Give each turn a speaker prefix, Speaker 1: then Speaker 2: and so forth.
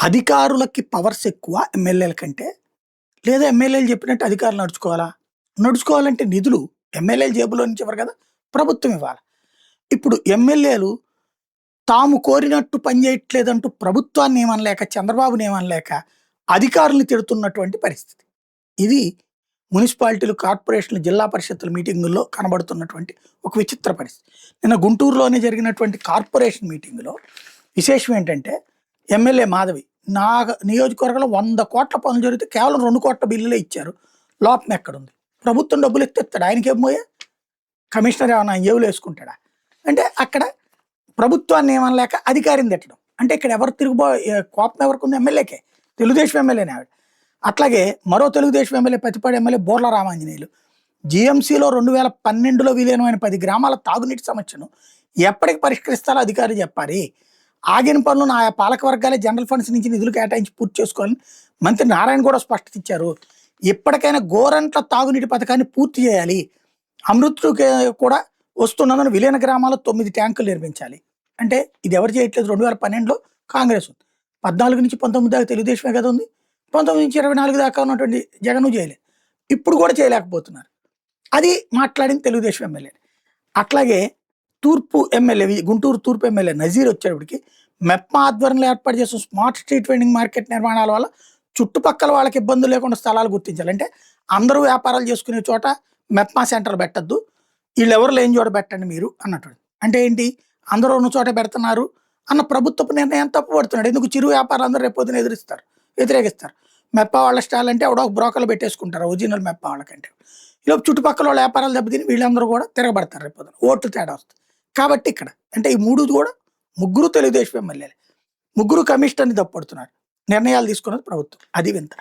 Speaker 1: అధికారులకి పవర్స్ ఎక్కువ ఎమ్మెల్యేల కంటే? లేదా ఎమ్మెల్యేలు చెప్పినట్టు అధికారులు నడుచుకోవాలా? నడుచుకోవాలంటే నిధులు ఎమ్మెల్యేల జేబులో నుంచి ఇవ్వరు కదా! ప్రభుత్వం ఇవ్వాలి. ఇప్పుడు ఎమ్మెల్యేలు తాము కోరినట్టు పని చేయట్లేదంటూ ప్రభుత్వాన్ని ఏమనలేక, చంద్రబాబుని ఏమనలేక అధికారుల్ని తిడుతున్నటువంటి పరిస్థితి. ఇది మున్సిపాలిటీలు, కార్పొరేషన్లు, జిల్లా పరిషత్తుల మీటింగుల్లో కనబడుతున్నటువంటి ఒక విచిత్ర పరిస్థితి. నిన్న గుంటూరులోనే జరిగినటువంటి కార్పొరేషన్ మీటింగ్‌లో విశేషం ఏంటంటే, ఎమ్మెల్యే మాధవి నా నియోజకవర్గంలో 100 కోట్ల పనులు జరిగితే కేవలం 2 కోట్ల బిల్లులే ఇచ్చారు. లోపం ఎక్కడుంది? ప్రభుత్వం డబ్బులు ఇస్తే ఇస్తాడు. ఆయనకేం పోయే? కమిషనర్ ఏమన్నా జేబులో యేసుకుంటాడా? అంటే అక్కడ ప్రభుత్వాన్ని ఏమనలేక అధికారిని తిట్టడం. అంటే ఇక్కడ ఎవరు కోపం ఎవరికుంది? ఎమ్మెల్యేకే. తెలుగుదేశం ఎమ్మెల్యేనే ఆవిడ. అట్లాగే మరో తెలుగుదేశం ఎమ్మెల్యే, ప్రతిపాడు ఎమ్మెల్యే బోర్ల రామాంజనేయులు జీఎంసీలో 2012లో విలీనమైన 10 గ్రామాల తాగునీటి సమస్యను ఎప్పటికి పరిష్కరిస్తారో అధికారులు చెప్పాలి. ఆగిన పనులను ఆయా పాలక వర్గాలే జనరల్ ఫండ్స్ నుంచి నిధులు కేటాయించి పూర్తి చేసుకోవాలని మంత్రి నారాయణ కూడా స్పష్టత ఇచ్చారు. ఇప్పటికైనా గోరంట్ల తాగునీటి పథకాన్ని పూర్తి చేయాలి. అమృత్‌కి కూడా వస్తున్నదని విలీన గ్రామాల్లో 9 ట్యాంకులు నిర్మించాలి. అంటే ఇది ఎవరు చేయట్లేదు? 2012లో కాంగ్రెస్ ఉంది. 14 నుంచి 19 దాకా తెలుగుదేశమే కదా ఉంది. 19 నుంచి 24 దాకా ఉన్నటువంటి జగను చేయలేదు. ఇప్పుడు కూడా చేయలేకపోతున్నారు. అది మాట్లాడింది తెలుగుదేశం ఎమ్మెల్యే. అట్లాగే తూర్పు ఎమ్మెల్యే, గుంటూరు తూర్పు ఎమ్మెల్యే నజీర్ వచ్చేటప్పటికి మెప్మా ఆధ్వర్యంలో ఏర్పాటు చేసిన స్మార్ట్ స్ట్రీట్ వెండింగ్ మార్కెట్ నిర్మాణాల వల్ల చుట్టుపక్కల వాళ్ళకి ఇబ్బందులు లేకుండా స్థలాలు గుర్తించాలి. అంటే అందరూ వ్యాపారాలు చేసుకునే చోట మెప్మా సెంటర్ పెట్టద్దు, వీళ్ళెవరు లేని చోట పెట్టండి మీరు అన్నటువంటి. అంటే ఏంటి? అందరూ ఉన్న చోట పెడుతున్నారు అన్న ప్రభుత్వపు నిర్ణయం తప్పుపడుతున్నాడు. ఎందుకు? చిరు వ్యాపారాలు అందరూ రేపొద్దున వ్యతిరేకిస్తారు. మెప్పా వాళ్ళ స్టాల్ అంటే ఒక బ్రోకర్లు పెట్టేసుకుంటారు ఒరిజినల్ మెప్పా వాళ్ళకంటే. ఈలోపు చుట్టుపక్కల వాళ్ళ వ్యాపారాలు దెబ్బతిని వీళ్ళందరూ కూడా తిరగబడతారు రేపొద్దున. ఓట్లు తేడా వస్తుంది. కాబట్టి ఇక్కడ అంటే ఈ 3 కూడా ముగ్గురు తెలుగుదేశం ఎమ్మెల్యేలే. ముగ్గురు కమిషనర్‌ని తప్పుపడుతున్నారు. నిర్ణయాలు తీసుకున్నది ప్రభుత్వం. అది వింత.